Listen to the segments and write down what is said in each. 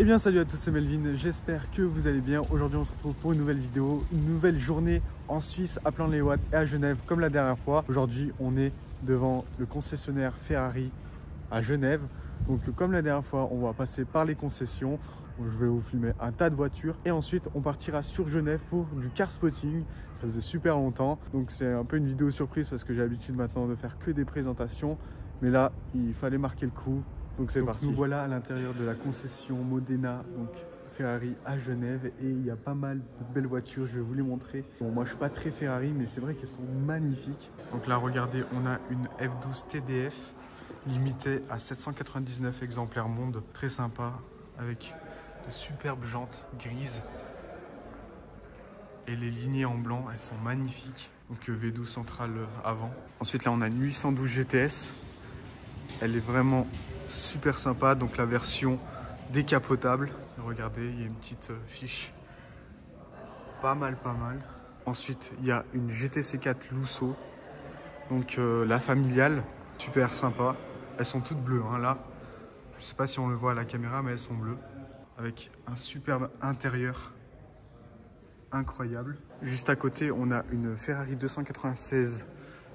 Eh bien salut à tous, c'est Melvin, j'espère que vous allez bien. Aujourd'hui on se retrouve pour une nouvelle vidéo, une nouvelle journée en Suisse à Plain-les-Ouates et à Genève comme la dernière fois. Aujourd'hui on est devant le concessionnaire Ferrari à Genève. Donc comme la dernière fois on va passer par les concessions, je vais vous filmer un tas de voitures et ensuite on partira sur Genève pour du car spotting. Ça faisait super longtemps, donc c'est un peu une vidéo surprise parce que j'ai l'habitude maintenant de faire que des présentations. Mais là il fallait marquer le coup. Donc c'est parti. Nous voilà à l'intérieur de la concession Modena, donc Ferrari à Genève, et il y a pas mal de belles voitures, je vais vous les montrer. Bon, moi je suis pas très Ferrari, mais c'est vrai qu'elles sont magnifiques. Donc là regardez, on a une F12 TDF limitée à 799 exemplaires monde, très sympa, avec de superbes jantes grises. Et les lignées en blanc, elles sont magnifiques. Donc V12 centrale avant. Ensuite là on a une 812 GTS. Elle est vraiment super sympa, donc la version décapotable. Regardez, il y a une petite fiche. Pas mal. Ensuite, il y a une GTC4 Lusso, donc la familiale, super sympa. Elles sont toutes bleues, hein, là. Je sais pas si on le voit à la caméra, mais elles sont bleues. Avec un superbe intérieur incroyable. Juste à côté, on a une Ferrari 296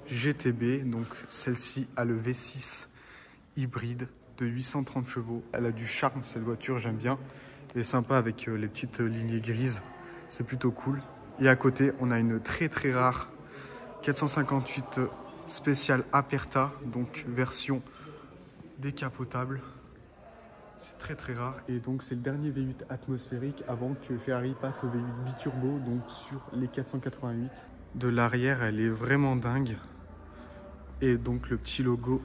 GTB, donc celle-ci a le V6 hybride de 830 chevaux. Elle a du charme cette voiture, j'aime bien. Elle est sympa avec les petites lignées grises, c'est plutôt cool. Et à côté, on a une très rare 458 spéciale Aperta, donc version décapotable. C'est très rare. Et donc c'est le dernier V8 atmosphérique avant que Ferrari passe au V8 biturbo, donc sur les 488. De l'arrière, elle est vraiment dingue. Et donc le petit logo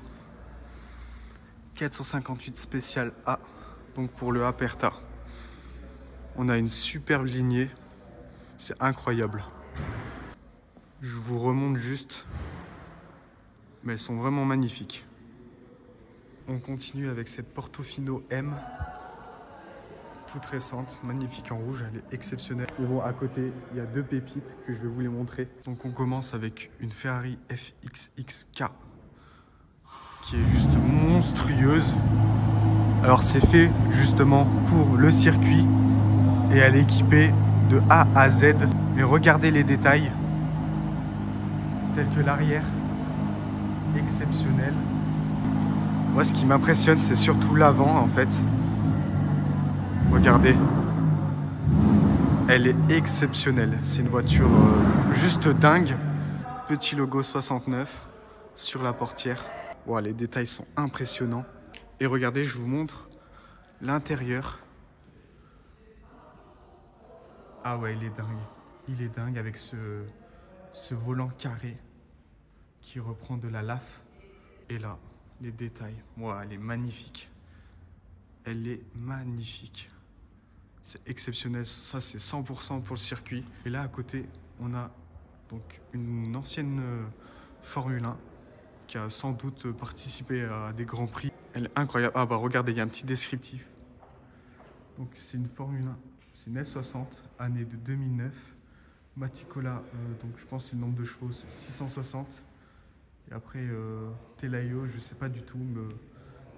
458 spécial A, donc pour le Aperta. On a une superbe lignée, c'est incroyable. Je vous remonte juste, mais elles sont vraiment magnifiques. On continue avec cette Portofino M, toute récente, magnifique en rouge, elle est exceptionnelle. Mais bon, à côté, il y a deux pépites que je vais vous les montrer. Donc on commence avec une Ferrari FXXK, qui est juste monstrueuse. Alors c'est fait justement pour le circuit et elle est équipée de A à Z. Mais regardez les détails, tels que l'arrière, exceptionnel. Moi ce qui m'impressionne c'est surtout l'avant en fait. Regardez, elle est exceptionnelle. C'est une voiture juste dingue. Petit logo 69 sur la portière. Wow, les détails sont impressionnants. Et regardez, je vous montre l'intérieur. Ah ouais, il est dingue. Il est dingue avec ce volant carré qui reprend de la LAF. Et là, les détails. Wow, elle est magnifique. Elle est magnifique. C'est exceptionnel. Ça, c'est 100% pour le circuit. Et là, à côté, on a donc une ancienne Formule 1 qui a sans doute participé à des grands prix. Elle est incroyable. Ah bah regardez, il y a un petit descriptif. Donc c'est une Formule 1, c'est une F60, année de 2009. Maticola, donc je pense que c'est le nombre de chevaux, 660. Et après Telaio, je sais pas du tout, mais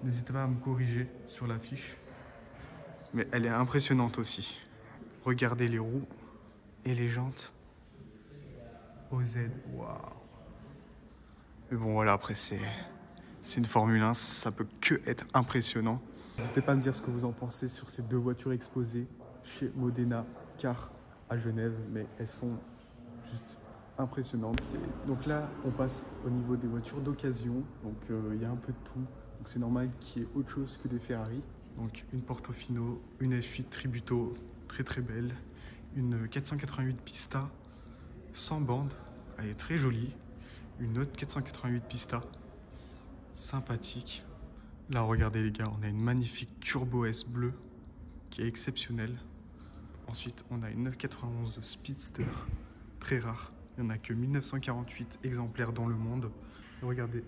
n'hésitez pas à me corriger sur la fiche. Mais elle est impressionnante aussi. Regardez les roues et les jantes. OZ, waouh. Mais bon voilà, après c'est une Formule 1, ça peut que être impressionnant. N'hésitez pas à me dire ce que vous en pensez sur ces deux voitures exposées chez Modena Car à Genève, mais elles sont juste impressionnantes. Donc là, on passe au niveau des voitures d'occasion, donc il y a un peu de tout. Donc c'est normal qu'il y ait autre chose que des Ferrari. Donc une Portofino, une F8 Tributo, très belle, une 488 Pista sans bande, elle est très jolie. Une autre 488 Pista, sympathique. Là, regardez les gars, on a une magnifique Turbo S bleue qui est exceptionnelle. Ensuite, on a une 991 Speedster, très rare. Il n'y en a que 1948 exemplaires dans le monde. Et regardez,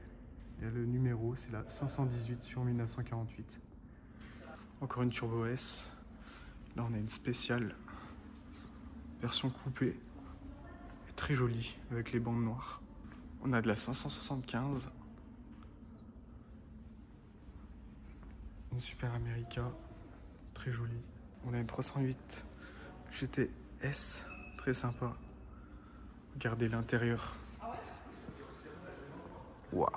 il y a le numéro, c'est la 518 sur 1948. Encore une Turbo S. Là, on a une spéciale version coupée. Elle est très jolie avec les bandes noires. On a de la 575. Une Super America, très jolie. On a une 308 GTS, très sympa. Regardez l'intérieur. Waouh,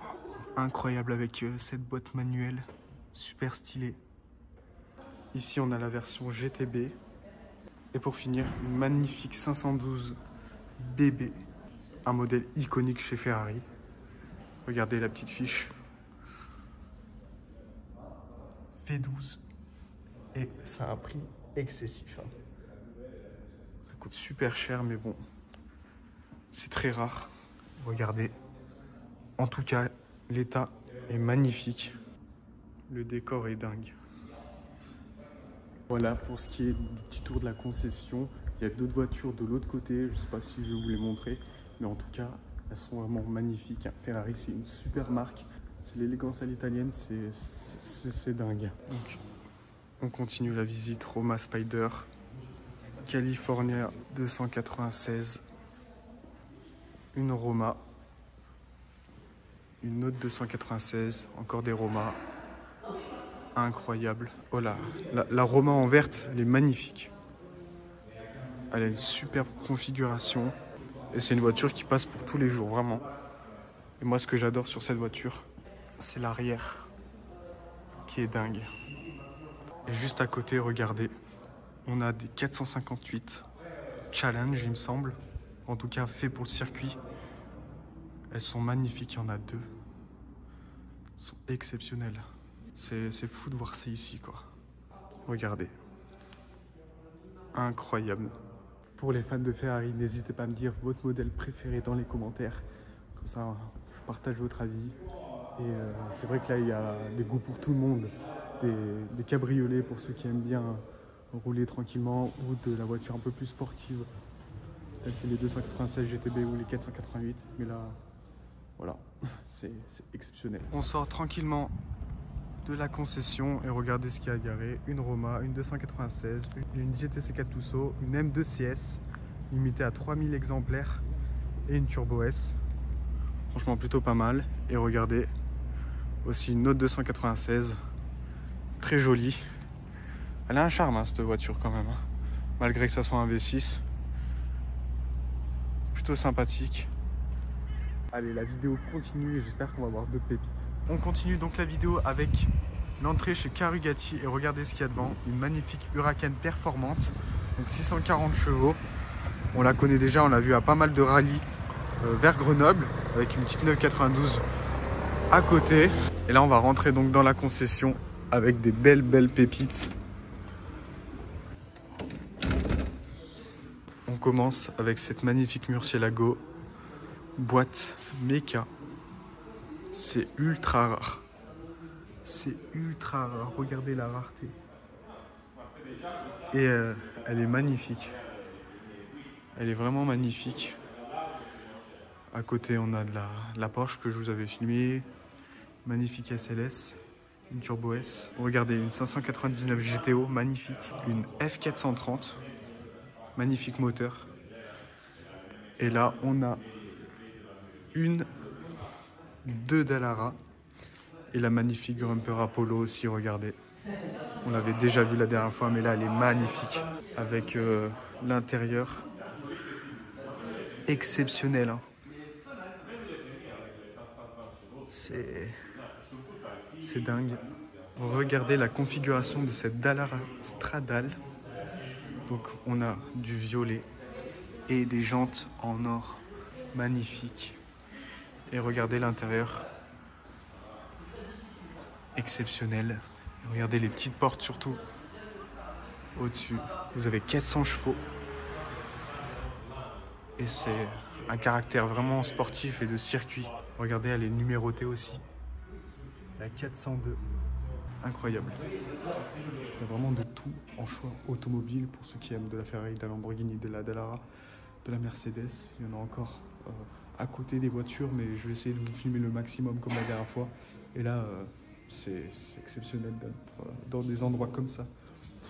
incroyable avec cette boîte manuelle, super stylée. Ici on a la version GTB. Et pour finir, une magnifique 512 BB, un modèle iconique chez Ferrari. Regardez la petite fiche. V12. Et ça a un prix excessif. Ça coûte super cher, mais bon, c'est très rare. Regardez. En tout cas, l'état est magnifique. Le décor est dingue. Voilà pour ce qui est du petit tour de la concession. Il y a d'autres voitures de l'autre côté. Je ne sais pas si je vais vous les montrer. Mais en tout cas, elles sont vraiment magnifiques. Ferrari, c'est une super marque. C'est l'élégance à l'italienne. C'est dingue. Donc, on continue la visite. Roma Spider. California 296. Une Roma. Une autre 296. Encore des Roma. Incroyable. Oh là, la Roma en verte, elle est magnifique. Elle a une superbe configuration. Et c'est une voiture qui passe pour tous les jours, vraiment. Et moi, ce que j'adore sur cette voiture, c'est l'arrière, qui est dingue. Et juste à côté, regardez, on a des 458 Challenge, il me semble. En tout cas, fait pour le circuit. Elles sont magnifiques, il y en a deux. Elles sont exceptionnelles. C'est fou de voir ça ici, quoi. Regardez. Incroyable. Pour les fans de Ferrari, n'hésitez pas à me dire votre modèle préféré dans les commentaires. Comme ça, je partage votre avis. Et c'est vrai que là, il y a des goûts pour tout le monde. Des cabriolets pour ceux qui aiment bien rouler tranquillement ou de la voiture un peu plus sportive, telle que les 296 GTB ou les 488. Mais là, voilà, c'est exceptionnel. On sort tranquillement de la concession et regardez ce qu'il y a garé. Une Roma, une 296, une GTC 4 Tuso, une M2 CS limitée à 3000 exemplaires et une Turbo S. Franchement plutôt pas mal. Et regardez aussi une autre 296, très jolie. Elle a un charme, hein, cette voiture quand même, hein. Malgré que ça soit un V6. Plutôt sympathique. Allez, la vidéo continue et j'espère qu'on va avoir d'autres pépites. On continue donc la vidéo avec l'entrée chez Carugati et regardez ce qu'il y a devant. Une magnifique Huracan performante, donc 640 chevaux. On la connaît déjà, on l'a vu à pas mal de rallyes vers Grenoble avec une petite 992 à côté. Et là, on va rentrer donc dans la concession avec des belles pépites. On commence avec cette magnifique Murcielago boîte Mecha. C'est ultra rare. C'est ultra rare. Regardez la rareté. Et elle est magnifique. Elle est vraiment magnifique. À côté, on a de la Porsche que je vous avais filmé. Magnifique SLS. Une Turbo S. Regardez, une 599 GTO, magnifique. Une F430. Magnifique moteur. Et là, on a une 2 Dallara et la magnifique Grumper Apollo aussi, regardez. On l'avait déjà vu la dernière fois, mais là, elle est magnifique. Avec l'intérieur exceptionnel, hein. C'est dingue. Regardez la configuration de cette Dallara Stradale. Donc, on a du violet et des jantes en or magnifiques. Et regardez l'intérieur, exceptionnel. Regardez les petites portes surtout au-dessus. Vous avez 400 chevaux. Et c'est un caractère vraiment sportif et de circuit. Regardez, elle est numérotée aussi. La 402. Incroyable. Il y a vraiment de tout en choix automobile pour ceux qui aiment de la Ferrari, de la Lamborghini, de la Dallara, de la Mercedes. Il y en a encore à côté des voitures, mais je vais essayer de vous filmer le maximum comme la dernière fois. Et là, c'est exceptionnel d'être dans des endroits comme ça.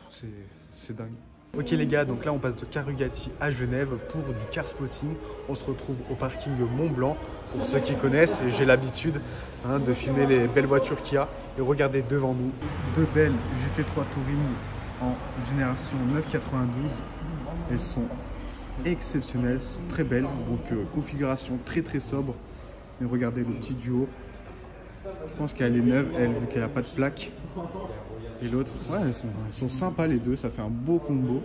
C'est dingue. Ok les gars, donc là on passe de Carugati à Genève pour du car spotting. On se retrouve au parking Mont-Blanc. Pour ceux qui connaissent, et j'ai l'habitude de filmer les belles voitures qu'il y a. Et regardez devant nous, deux belles GT3 Touring en génération 992. Elles sont exceptionnelles, sont très belles. Donc configuration très très sobre. Mais regardez le petit duo. Je pense qu'elle est neuve, elle, vu qu'elle n'a pas de plaque. Et l'autre, ouais, elles sont sympas les deux, ça fait un beau combo.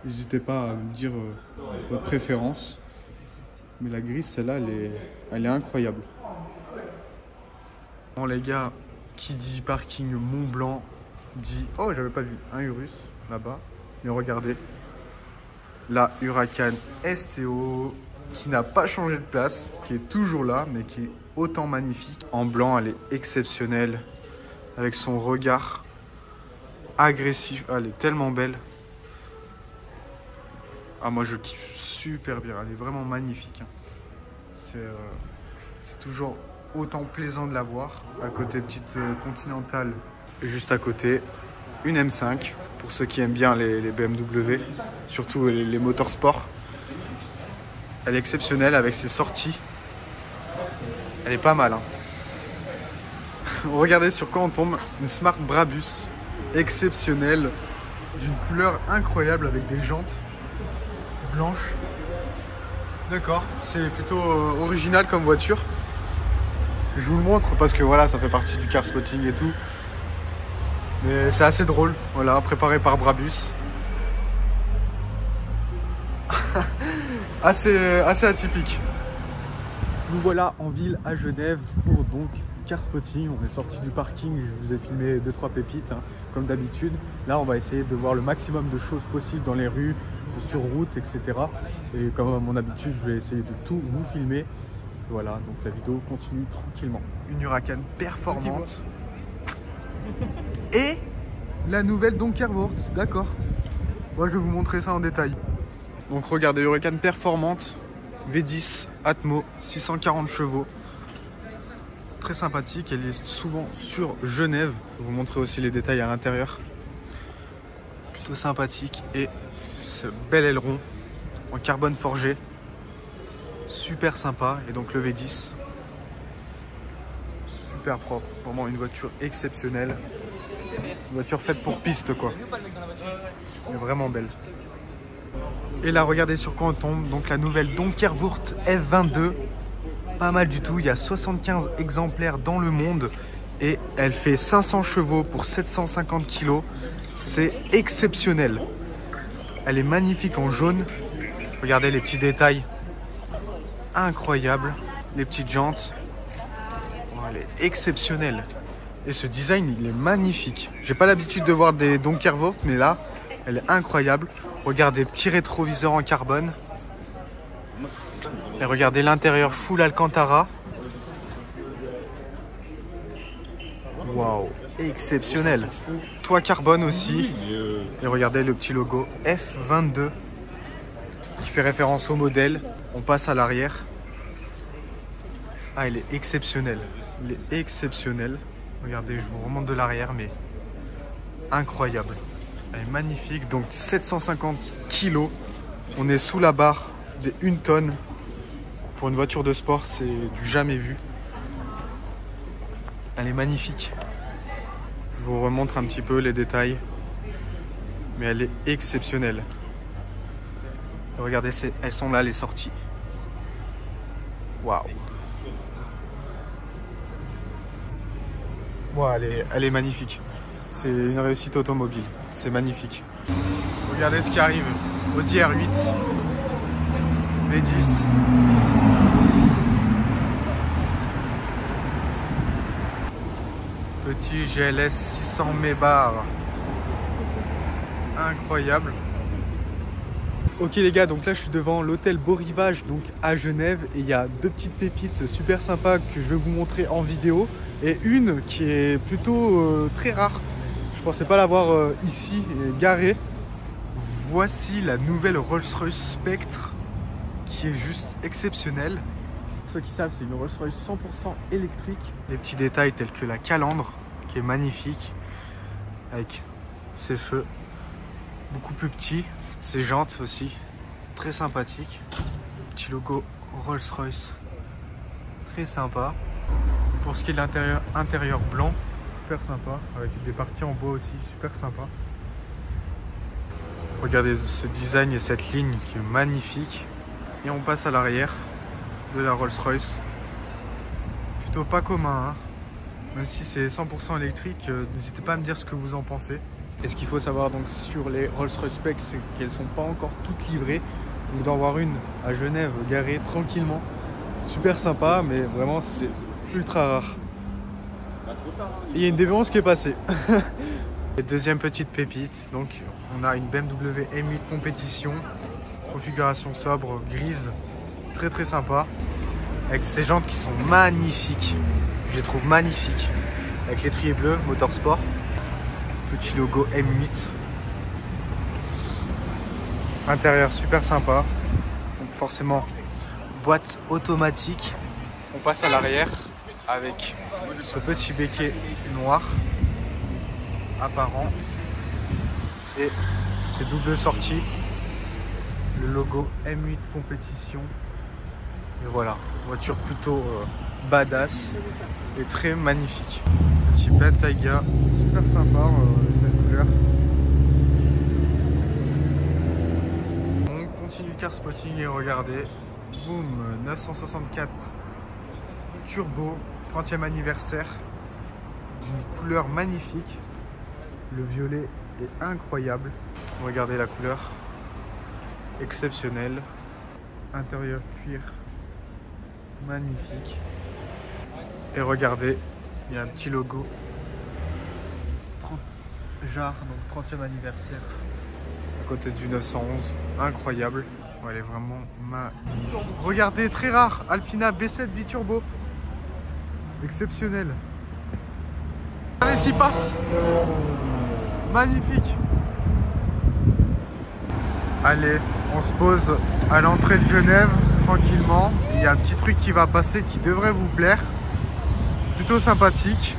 N'hésitez pas à me dire votre préférence. Mais la grise, celle-là, elle est incroyable. Bon les gars, qui dit parking Mont Blanc dit... Oh, j'avais pas vu un Urus là-bas. Mais regardez, la Huracan STO qui n'a pas changé de place, qui est toujours là, mais qui est autant magnifique. En blanc, elle est exceptionnelle, avec son regard agressif. Elle est tellement belle. Ah, moi je kiffe super bien, elle est vraiment magnifique. C'est toujours autant plaisant de la voir. À côté, petite Continental, et juste à côté, une M5, pour ceux qui aiment bien les BMW, surtout les motorsports. Elle est exceptionnelle avec ses sorties. Elle est pas mal. Hein. Regardez sur quoi on tombe. Une Smart Brabus exceptionnelle, d'une couleur incroyable avec des jantes blanches. D'accord, c'est plutôt original comme voiture. Je vous le montre parce que voilà, ça fait partie du car spotting et tout. Mais c'est assez drôle. Voilà, préparé par Brabus. assez atypique. Nous voilà en ville à Genève pour donc car spotting. On est sorti du parking, je vous ai filmé 2-3 pépites hein, comme d'habitude. Là on va essayer de voir le maximum de choses possibles dans les rues, sur route, etc. Et comme à mon habitude, je vais essayer de tout vous filmer. Voilà, donc la vidéo continue tranquillement. Une Huracan performante. Et la nouvelle Donkerwort, d'accord. Moi je vais vous montrer ça en détail. Donc regardez, Huracan performante, V10 Atmo, 640 chevaux. Très sympathique, elle est souvent sur Genève. Je vais vous montrer aussi les détails à l'intérieur. Plutôt sympathique et ce bel aileron en carbone forgé. Super sympa. Et donc le V10. Super propre. Vraiment une voiture exceptionnelle. Une voiture faite pour piste quoi. Elle est vraiment belle. Et là regardez sur quoi on tombe. Donc la nouvelle Donkerwort F22. Pas mal du tout, il y a 75 exemplaires dans le monde et elle fait 500 chevaux pour 750 kg. C'est exceptionnel. Elle est magnifique en jaune. Regardez les petits détails. Incroyable. Les petites jantes. Oh, elle est exceptionnelle. Et ce design, il est magnifique. J'ai pas l'habitude de voir des Donkerwort, mais là, elle est incroyable. Regardez, petit rétroviseur en carbone. Et regardez l'intérieur full Alcantara. Waouh, exceptionnel. Toit carbone aussi. Et regardez le petit logo F22 qui fait référence au modèle. On passe à l'arrière. Ah, il est exceptionnel. Il est exceptionnel. Regardez, je vous remonte de l'arrière, mais incroyable. Elle est magnifique. Donc 750 kg. On est sous la barre des 1 tonne. Pour une voiture de sport, c'est du jamais vu. Elle est magnifique. Je vous remontre un petit peu les détails. Mais elle est exceptionnelle. Regardez, elles sont là les sorties. Waouh. Wow, elle est magnifique. C'est une réussite automobile. C'est magnifique. Regardez ce qui arrive. Audi R8. V10. Petit GLS 600 Mébar. Incroyable. Ok les gars, donc là je suis devant l'hôtel Beau Rivage donc à Genève et il y a deux petites pépites super sympas que je vais vous montrer en vidéo et une qui est plutôt très rare. Je pensais pas l'avoir ici garée. Voici la nouvelle Rolls-Royce Spectre qui est juste exceptionnelle. Pour ceux qui savent, c'est une Rolls-Royce 100% électrique. Les petits détails tels que la calandre qui est magnifique avec ses feux beaucoup plus petits. Ses jantes aussi, très sympathique. Petit logo Rolls-Royce, très sympa. Pour ce qui est de l'intérieur, intérieur blanc, super sympa, avec des parties en bois aussi, super sympa. Regardez ce design et cette ligne qui est magnifique. Et on passe à l'arrière de la Rolls-Royce. Plutôt pas commun, hein. Même si c'est 100% électrique, n'hésitez pas à me dire ce que vous en pensez. Et ce qu'il faut savoir donc sur les Rolls-Royce Spec, c'est qu'elles sont pas encore toutes livrées. Donc d'en voir une à Genève garée tranquillement, super sympa, mais vraiment c'est ultra rare. Il y a une déviance qui est passée. Et deuxième petite pépite, donc on a une BMW M8 compétition, configuration sobre, grise, très très sympa, avec ces jantes qui sont magnifiques, je les trouve magnifiques, avec l'étrier bleu, motorsport, petit logo M8, intérieur super sympa, donc forcément boîte automatique. On passe à l'arrière avec ce petit béquet noir apparent et ces doubles sorties, le logo M8 compétition. Et voilà, voiture plutôt badass et très magnifique. Petit Bentayga, super sympa cette couleur. On continue le car spotting et regardez, boum, 964 turbo, 30e anniversaire, d'une couleur magnifique. Le violet est incroyable. Regardez la couleur, exceptionnelle. Intérieur cuir, magnifique. Et regardez, il y a un petit logo 30 jarres, donc 30e anniversaire à côté du 911, incroyable. Ouais, elle est vraiment magnifique. Regardez, très rare, Alpina B7 biturbo, exceptionnel. Regardez ce qui passe, magnifique. Allez, on se pose à l'entrée de Genève tranquillement. Il y a un petit truc qui va passer qui devrait vous plaire, plutôt sympathique.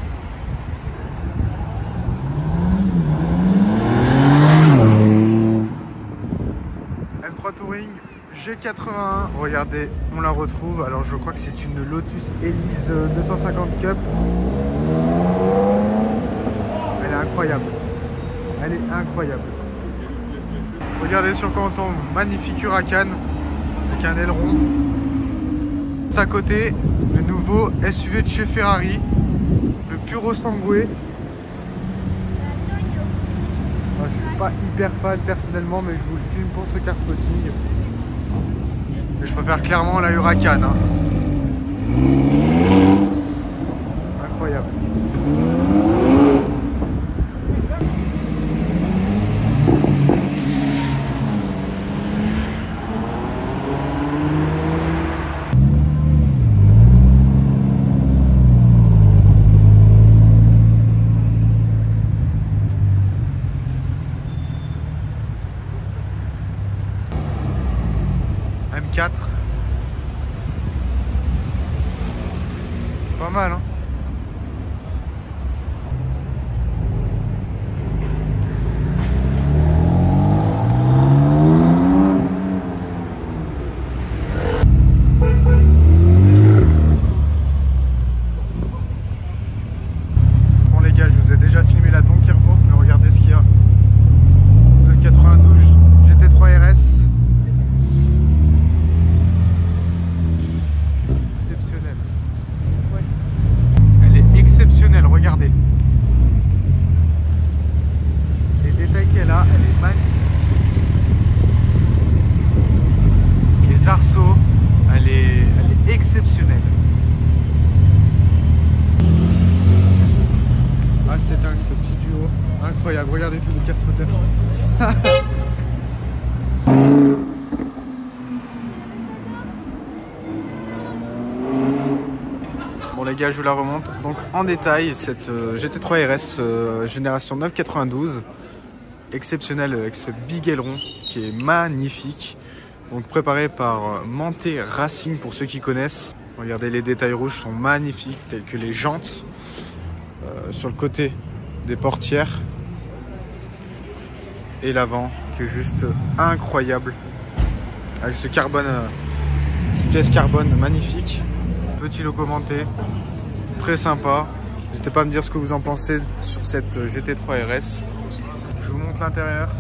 M3 Touring G81, regardez, on la retrouve. Alors je crois que c'est une Lotus Elise 250 Cup. Elle est incroyable. Elle est incroyable. Regardez sur quoi on tombe, magnifique Huracan avec un aileron. Juste à côté, le nouveau SUV de chez Ferrari, le Puro Sangue. Je suis pas hyper fan personnellement, mais je vous le filme pour ce car spotting. Mais je préfère clairement la Huracan, hein. Incroyable. M4, pas mal, hein. Bon les gars, je vous ai déjà filmé la Dunkerque, mais regardez ce qu'il y a. Le 92 GT3 RS. Exceptionnelle, regardez les détails qu'elle a, elle est magnifique. Les arceaux, elle est exceptionnelle. Ah, c'est dingue ce petit duo, incroyable. Regardez tous les car spotters. Bon les gars, je vous la remonte donc en détail, cette GT3 RS génération 992, exceptionnelle avec ce big aileron qui est magnifique, donc préparé par Manté Racing pour ceux qui connaissent. Regardez, les détails rouges sont magnifiques, tels que les jantes sur le côté des portières et l'avant qui est juste incroyable avec ce carbone, ces pièces carbone magnifiques. Petit logo Manté, très sympa. N'hésitez pas à me dire ce que vous en pensez sur cette GT3 RS. Je vous montre l'intérieur.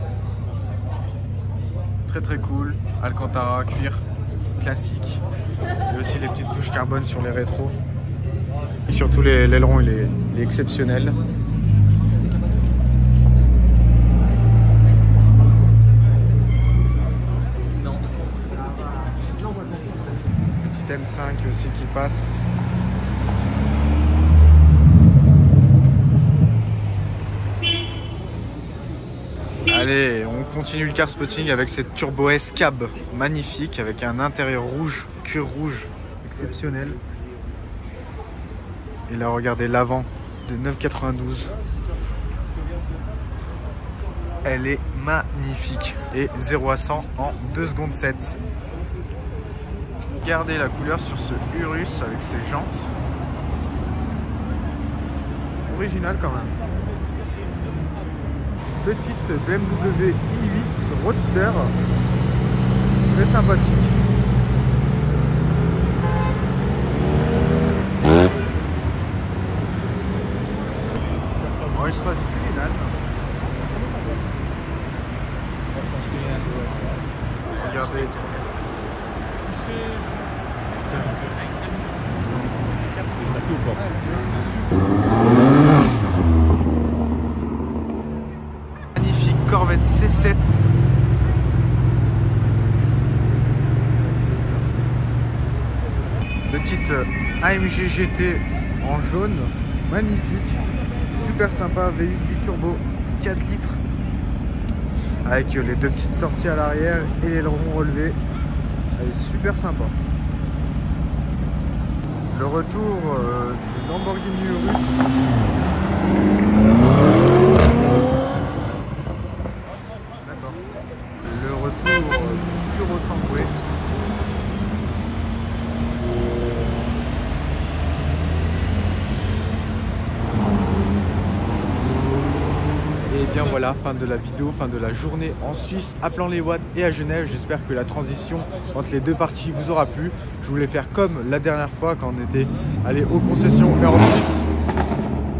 Très très cool. Alcantara, cuir, classique. Et aussi les petites touches carbone sur les rétros. Et surtout l'aileron, il est exceptionnel. Petit M5 aussi qui passe. Allez, on continue le car spotting avec cette Turbo S Cab magnifique avec un intérieur rouge, cuir rouge exceptionnel. Et là, regardez l'avant de 9,92. Elle est magnifique. Et 0 à 100 en 2 secondes 7. Regardez la couleur sur ce Urus avec ses jantes. Original quand même. Petite BMW i8 Roadster. Très sympathique. Ouais, je sera du Cullinan. Regardez. Magnifique Corvette C7. Petite AMG GT en jaune, magnifique, super sympa, V8 biturbo 4 litres avec les deux petites sorties à l'arrière et l'aileron relevé. Elle est super sympa. Le retour du Lamborghini Urus. D'accord. Le retour du Puro Sangue. Et bien voilà, fin de la vidéo, fin de la journée en Suisse, à Plan-les-Ouates et à Genève. J'espère que la transition entre les deux parties vous aura plu. Je voulais faire comme la dernière fois quand on était allé aux concessions et ensuite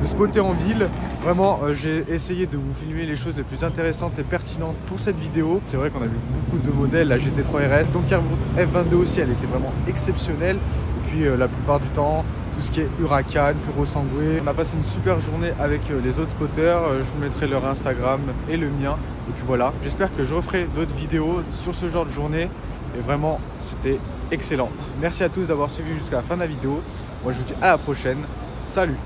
de spotter en ville. Vraiment, j'ai essayé de vous filmer les choses les plus intéressantes et pertinentes pour cette vidéo. C'est vrai qu'on a vu beaucoup de modèles, la GT3 RS, donc F22 aussi, elle était vraiment exceptionnelle. Et puis la plupart du temps, tout ce qui est Huracan, Puro Sangue. On a passé une super journée avec les autres spotters. Je vous mettrai leur Instagram et le mien. Et puis voilà, j'espère que je referai d'autres vidéos sur ce genre de journée. Et vraiment, c'était excellent. Merci à tous d'avoir suivi jusqu'à la fin de la vidéo. Moi, je vous dis à la prochaine. Salut!